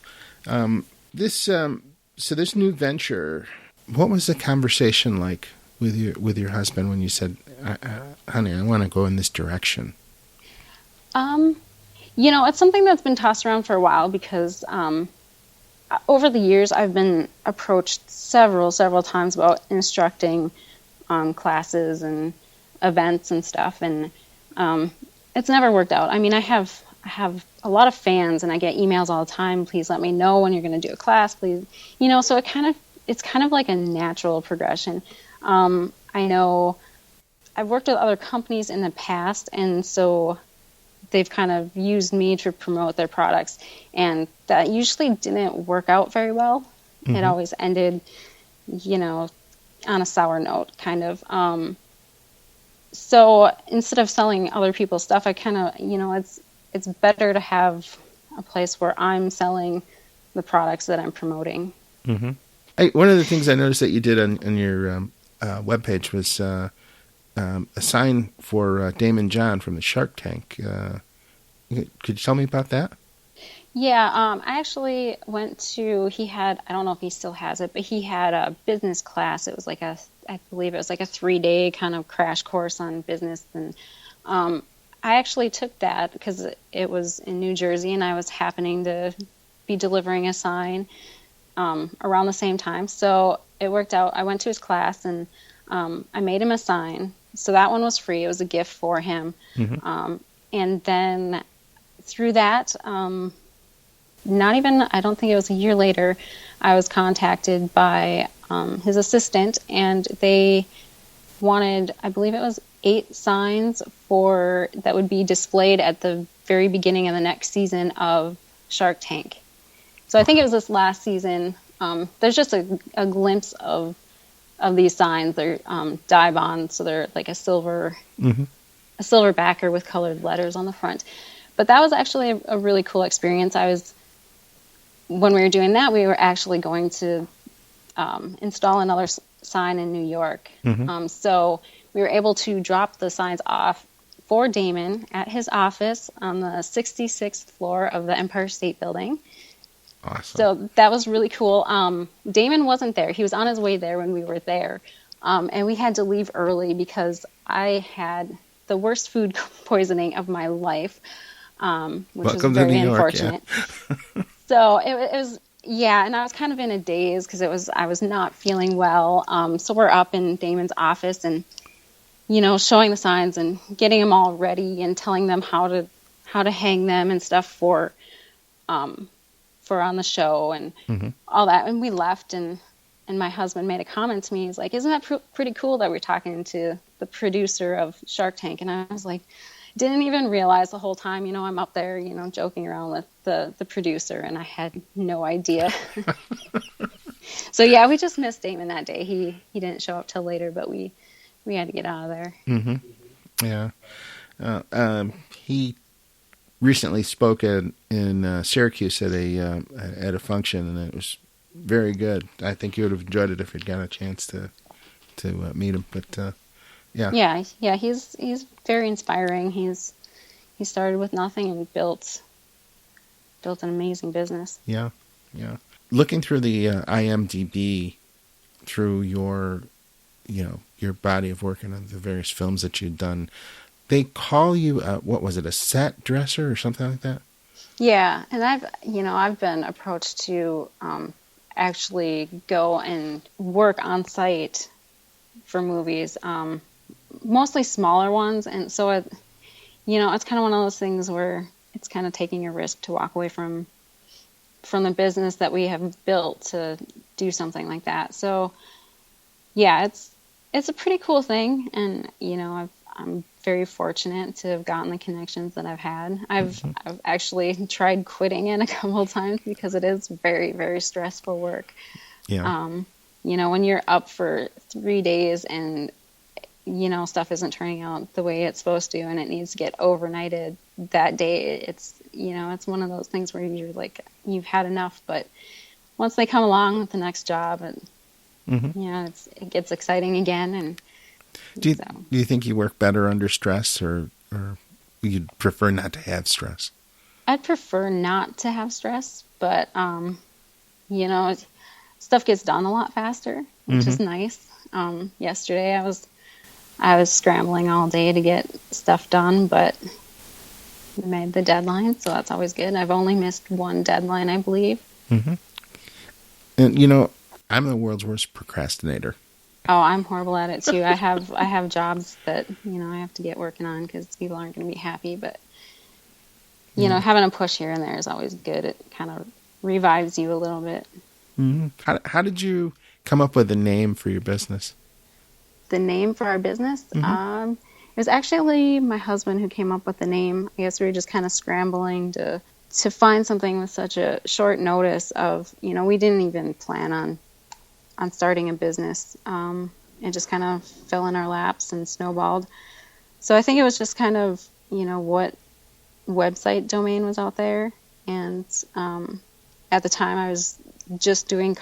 This new venture, what was the conversation like with your husband when you said, honey, I want to go in this direction? It's something that's been tossed around for a while, because over the years I've been approached several times about instructing classes and events and stuff, and it's never worked out. I mean, I have a lot of fans, and I get emails all the time. Please let me know when you're going to do a class, please. So it's kind of like a natural progression. I know I've worked with other companies in the past, and so they've kind of used me to promote their products, and that usually didn't work out very well. It always ended, on a sour note, kind of. So instead of selling other people's stuff, I kind of, it's better to have a place where I'm selling the products that I'm promoting. One of the things I noticed that you did on your webpage was a sign for Damon John from the Shark Tank. Could you tell me about that? Yeah, I actually went to, I don't know if he still has it, but he had a business class. It was I believe it was like a 3-day kind of crash course on business. And I actually took that because it was in New Jersey, and I was happening to be delivering a sign around the same time. So it worked out. I went to his class, and I made him a sign. So that one was free. It was a gift for him. And then through that, I don't think it was a year later, I was contacted by his assistant, and they wanted, I believe it was 8 signs that would be displayed at the very beginning of the next season of Shark Tank. So I think it was this last season. There's just a glimpse of these signs. They're dye bond, so they're like a silver backer with colored letters on the front. But that was actually a really cool experience. When we were doing that, we were actually going to install another sign in New York. So we were able to drop the signs off for Damon at his office on the 66th floor of the Empire State Building. Awesome. So that was really cool. Damon wasn't there. He was on his way there when we were there. And we had to leave early because I had the worst food poisoning of my life, which was very unfortunate. Yeah. So it was, and I was kind of in a daze because I was not feeling well. So we're up in Damon's office and, showing the signs and getting them all ready and telling them how to hang them and stuff for on the show and all that. And we left and my husband made a comment to me. He's like, "Isn't that pretty cool that we're talking to the producer of Shark Tank?" And I was like, didn't even realize the whole time, I'm up there, joking around with the producer, and I had no idea. So yeah, we just missed Damon that day. He didn't show up till later, but we had to get out of there. Yeah. He recently spoke in Syracuse at a function, and it was very good. I think you would have enjoyed it if you'd got a chance to meet him. But yeah, he's very inspiring. He started with nothing and built an amazing business. Yeah. Looking through the IMDb, through your body of work and the various films that you've done, they call you what was it, a set dresser or something like that? Yeah, and I've been approached to actually go and work on site for movies, mostly smaller ones, and so it's kind of one of those things where it's kind of taking a risk to walk away from the business that we have built to do something like that. So yeah, it's a pretty cool thing, and I'm very fortunate to have gotten the connections that I've had. I've actually tried quitting it a couple of times because it is very, very stressful work. Yeah. When you're up for 3 days and stuff isn't turning out the way it's supposed to, and it needs to get overnighted that day, it's one of those things where you're like, you've had enough. But once they come along with the next job, it gets exciting again. And do you think you work better under stress, or you'd prefer not to have stress? I'd prefer not to have stress, but stuff gets done a lot faster, which is nice. Yesterday I was scrambling all day to get stuff done, but we made the deadline, so that's always good. I've only missed one deadline, I believe. And I'm the world's worst procrastinator. Oh, I'm horrible at it too. I have jobs that I have to get working on because people aren't going to be happy. But having a push here and there is always good. It kind of revives you a little bit. How did you come up with the name for your business? The name for our business? It was actually my husband who came up with the name. I guess we were just kind of scrambling to find something with such a short notice of, we didn't even plan on starting a business. It just kind of fell in our laps and snowballed. So I think it was just kind of, what website domain was out there. And at the time I was just doing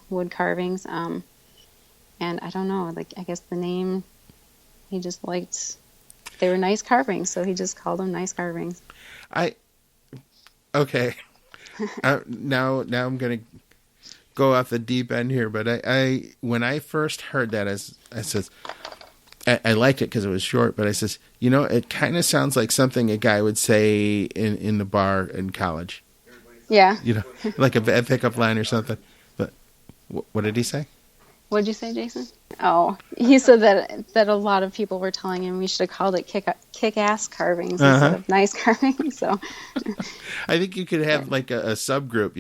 wood carvings. And I don't know, I guess the name, he just liked, they were nice carvings, so he just called them nice carvings. Okay. Now I'm going to go off the deep end here, but I when I first heard that, I says, I liked it because it was short, but I says, it kind of sounds like something a guy would say in the bar in college. Yeah. Like a pickup line or something. But what did he say? What did you say, Jason? Oh, he said that a lot of people were telling him we should have called it kick-ass carvings instead of nice carvings. So I think you could have like a subgroup,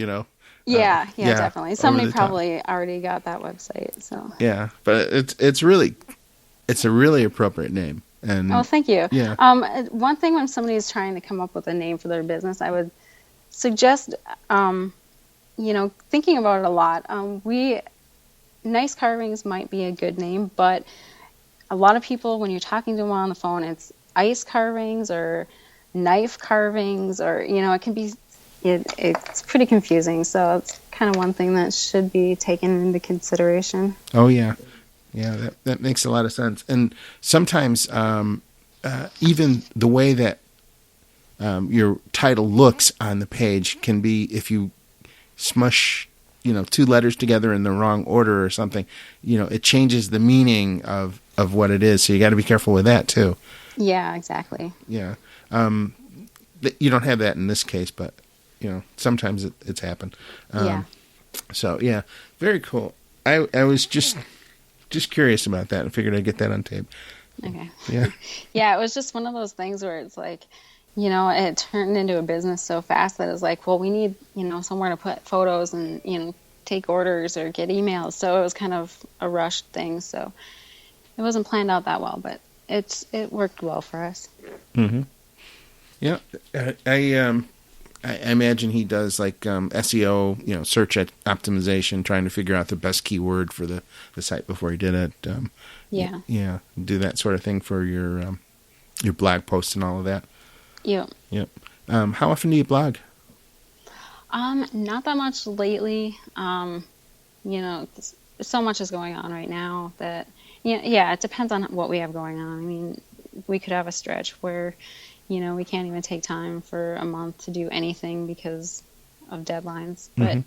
Yeah, definitely. Somebody probably already got that website. So yeah, but it's a really appropriate name. And oh, thank you. Yeah. One thing when somebody is trying to come up with a name for their business, I would suggest, thinking about it a lot. Nice carvings might be a good name, but a lot of people, when you're talking to them on the phone, it's ice carvings or knife carvings, or it can be. It's pretty confusing, so it's kind of one thing that should be taken into consideration. Oh yeah. Yeah, that makes a lot of sense. And sometimes even the way that your title looks on the page can be, if you smush, two letters together in the wrong order or something, it changes the meaning of what it is. So you got to be careful with that too. Yeah, exactly. Yeah. You don't have that in this case, but sometimes it's happened. Yeah. So yeah, very cool. I was just curious about that and figured I'd get that on tape. Okay. Yeah. Yeah, it was just one of those things where it's like, it turned into a business so fast that it's like, well, we need, somewhere to put photos and, take orders or get emails. So it was kind of a rushed thing. So it wasn't planned out that well, but it worked well for us. Mm-hmm. Yeah. I imagine he does like SEO, search optimization, trying to figure out the best keyword for the site before he did it. Yeah. Yeah. Do that sort of thing for your blog posts and all of that. Yep. Yep. How often do you blog? Not that much lately. So much is going on right now that, it depends on what we have going on. I mean, we could have a stretch where, we can't even take time for a month to do anything because of deadlines. But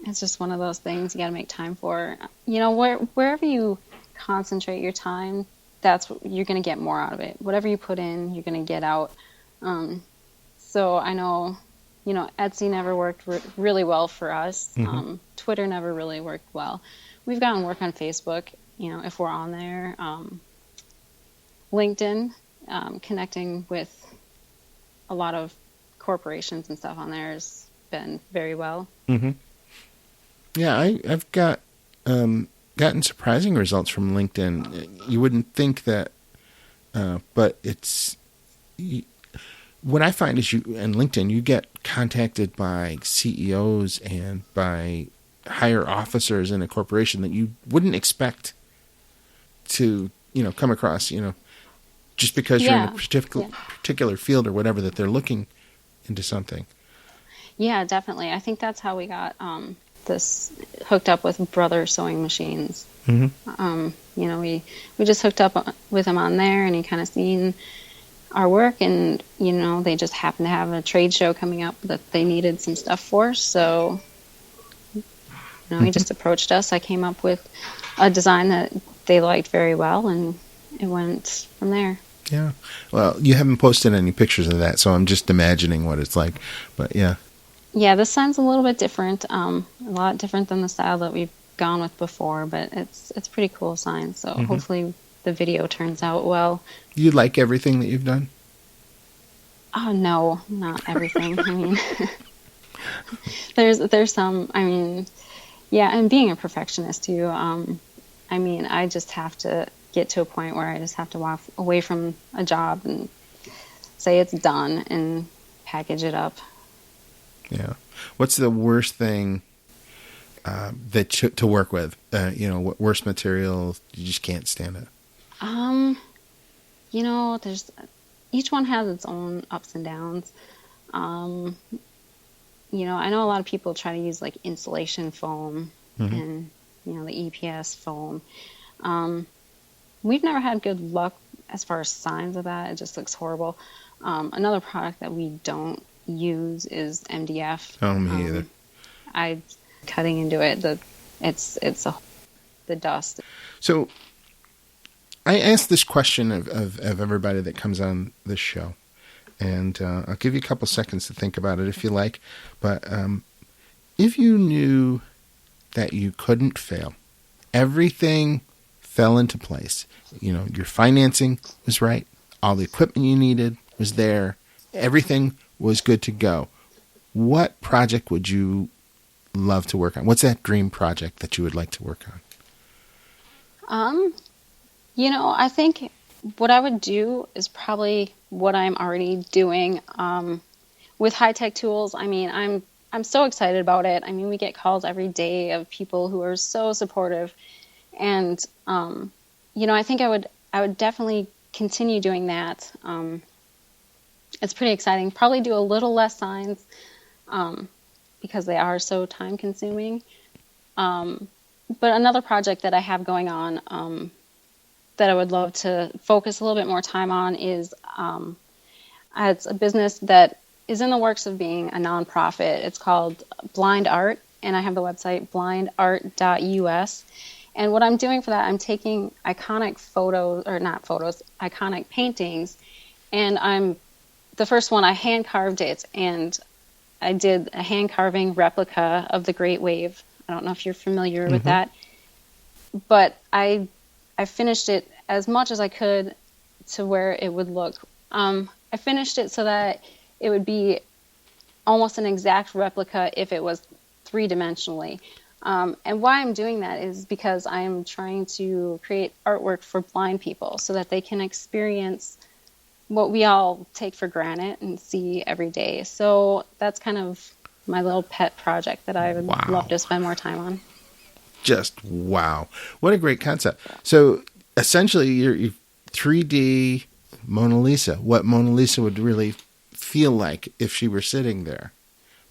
it's just one of those things you got to make time for. Wherever you concentrate your time, that's what you're going to get more out of it. Whatever you put in, you're going to get out. So I know, Etsy never worked really well for us. Twitter never really worked well. We've gotten work on Facebook, if we're on there. LinkedIn, connecting with a lot of corporations and stuff on there has been very well. Mm-hmm. Yeah, I've gotten surprising results from LinkedIn. You wouldn't think that, but it's... What I find is on LinkedIn, you get contacted by CEOs and by higher officers in a corporation that you wouldn't expect to, come across, just because you're in a particular field or whatever, that they're looking into something. Yeah, definitely. I think that's how we got this hooked up with Brother Sewing Machines. Mm-hmm. We just hooked up with him on there, and he kind of seen our work, and they just happened to have a trade show coming up that they needed some stuff for. So he just approached us. I came up with a design that they liked very well, and it went from there. Yeah. Well, you haven't posted any pictures of that, so I'm just imagining what it's like. But yeah. Yeah, this sign's a little bit different, a lot different than the style that we've gone with before, but it's pretty cool sign. So hopefully the video turns out well. You like everything that you've done? Oh no, not everything. I mean, there's some. I mean, yeah, and being a perfectionist too. I mean, I just have to get to a point where I just have to walk away from a job and say it's done and package it up. Yeah. What's the worst thing to work with? What worst material you just can't stand it? There's each one has its own ups and downs. I know a lot of people try to use like insulation foam and the EPS foam. We've never had good luck as far as signs of that. It just looks horrible. Another product that we don't use is MDF. Oh, me either. Cutting into it, the dust. So I ask this question of everybody that comes on this show, and I'll give you a couple seconds to think about it if you like. But if you knew that you couldn't fail, everything fell into place. Your financing was right, all the equipment you needed was there, everything was good to go. What project would you love to work on? What's that dream project that you would like to work on? I think what I would do is probably what I'm already doing with high-tech tools. I mean, I'm so excited about it. I mean, we get calls every day of people who are so supportive, and I think I would definitely continue doing that. It's pretty exciting. Probably do a little less signs because they are so time-consuming. But another project that I have going on that I would love to focus a little bit more time on is it's a business that is in the works of being a nonprofit. It's called Blind Art, and I have the website blindart.us. And what I'm doing for that, I'm taking iconic iconic paintings, and the first one, I hand carved it, and I did a hand carving replica of the Great Wave. I don't know if you're familiar with that, but I finished it as much as I could to where it would look. I finished it so that it would be almost an exact replica if it was three-dimensionally. And why I'm doing that is because I'm trying to create artwork for blind people so that they can experience what we all take for granted and see every day. So that's kind of my little pet project that I would love to spend more time on. Just wow. What a great concept. So essentially you're 3D Mona Lisa, what Mona Lisa would really feel like if she were sitting there.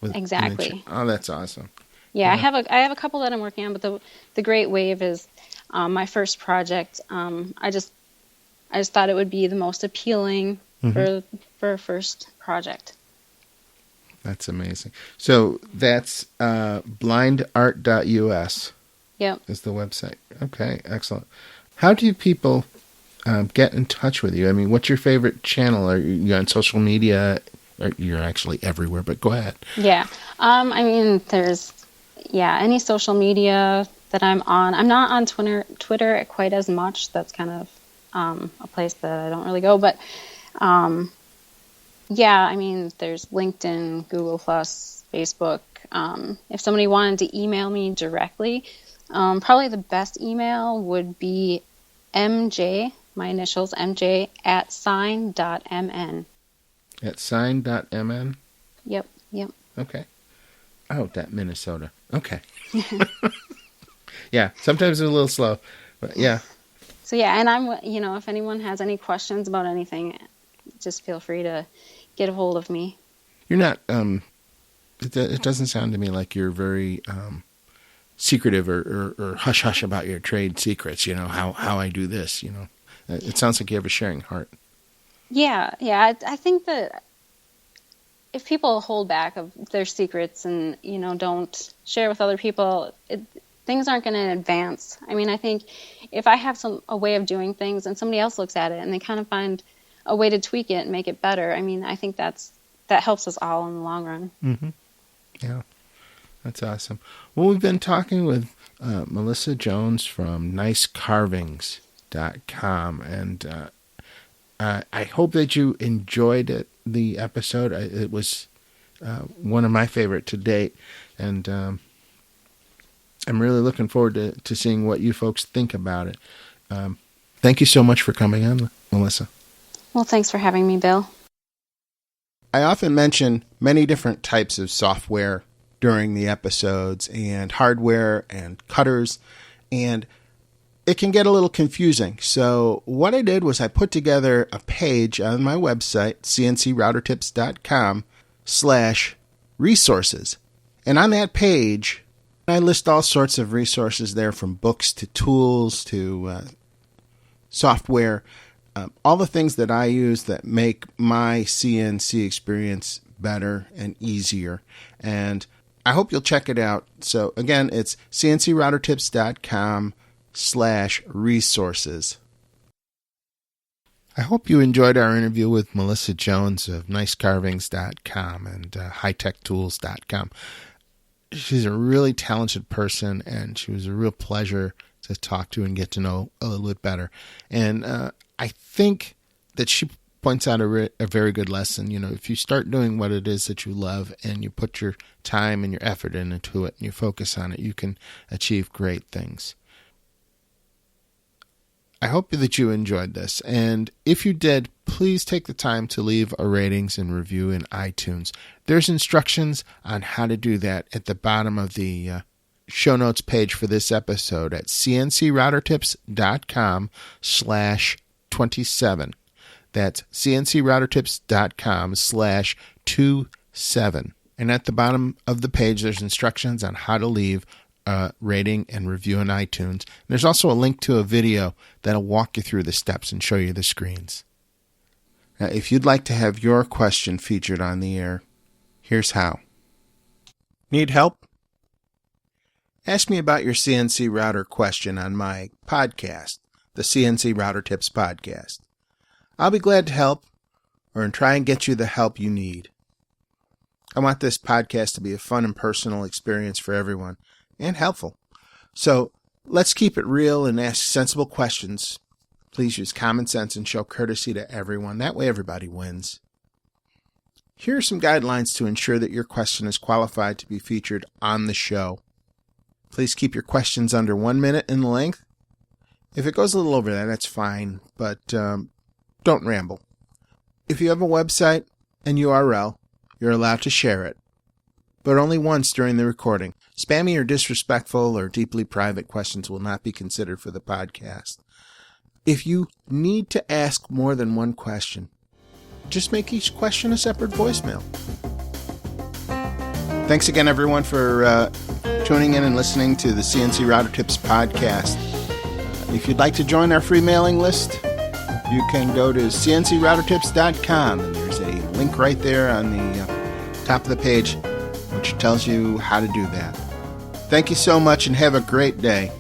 Exactly. Oh, that's awesome. Yeah, I have a couple that I'm working on, but the Great Wave is my first project. I just thought it would be the most appealing for a first project. That's amazing. So that's blindart.us. Yep. Is the website. Okay, excellent. How do people get in touch with you? I mean, what's your favorite channel? Are you on social media? You're actually everywhere, but go ahead. Yeah. I mean, there's any social media that I'm on. I'm not on Twitter quite as much. That's kind of a place that I don't really go. But I mean, there's LinkedIn, Google+, Facebook. If somebody wanted to email me directly, probably the best email would be MJ, my initials, MJ, @sign.mn. @sign.mn? Yep. Okay. Oh, that Minnesota. Okay. Yeah, sometimes it's a little slow, but yeah. So yeah, and I'm, if anyone has any questions about anything, just feel free to get a hold of me. You're not, it doesn't sound to me like you're very secretive or hush-hush about your trade secrets, how I do this, It sounds like you have a sharing heart. Yeah. I think that if people hold back of their secrets and, don't share with other people, things aren't going to advance. I mean, I think if I have a way of doing things and somebody else looks at it and they kind of find a way to tweak it and make it better, I mean, I think that helps us all in the long run. Mm-hmm. Yeah, that's awesome. Well, we've been talking with Melissa Jones from nicecarvings.com, and I hope that you enjoyed the episode. It was one of my favorite to date, and I'm really looking forward to seeing what you folks think about it. Thank you so much for coming on, Melissa. Well, thanks for having me, Bill. I often mention many different types of software during the episodes, and hardware and cutters, and it can get a little confusing. So what I did was I put together a page on my website, cncroutertips.com/resources. And on that page, I list all sorts of resources there, from books to tools to software, all the things that I use that make my CNC experience better and easier. And I hope you'll check it out. So again, it's cncroutertips.com/resources. I hope you enjoyed our interview with Melissa Jones of nicecarvings.com and hightech-tools.com. She's a really talented person, and she was a real pleasure to talk to and get to know a little bit better. And I think that she points out a very good lesson. If you start doing what it is that you love and you put your time and your effort into it and you focus on it, you can achieve great things. I hope that you enjoyed this. And if you did, please take the time to leave a ratings and review in iTunes. There's instructions on how to do that at the bottom of the show notes page for this episode at cncroutertips.com/27. That's cncroutertips.com/27. And at the bottom of the page, there's instructions on how to leave a rating and review on iTunes. There's also a link to a video that'll walk you through the steps and show you the screens. Now, if you'd like to have your question featured on the air, here's how. Need help? Ask me about your CNC router question on my podcast, the CNC Router Tips Podcast. I'll be glad to help or try and get you the help you need. I want this podcast to be a fun and personal experience for everyone and helpful. So let's keep it real and ask sensible questions. Please use common sense and show courtesy to everyone. That way everybody wins. Here are some guidelines to ensure that your question is qualified to be featured on the show. Please keep your questions under 1 minute in length. If it goes a little over that, that's fine, but don't ramble. If you have a website and URL, you're allowed to share it, but only once during the recording. Spammy or disrespectful or deeply private questions will not be considered for the podcast. If you need to ask more than one question, just make each question a separate voicemail. Thanks again, everyone, for tuning in and listening to the CNC Router Tips podcast. If you'd like to join our free mailing list, you can go to CNCRoutertips.com, and there's a link right there on the top of the page which tells you how to do that. Thank you so much and have a great day.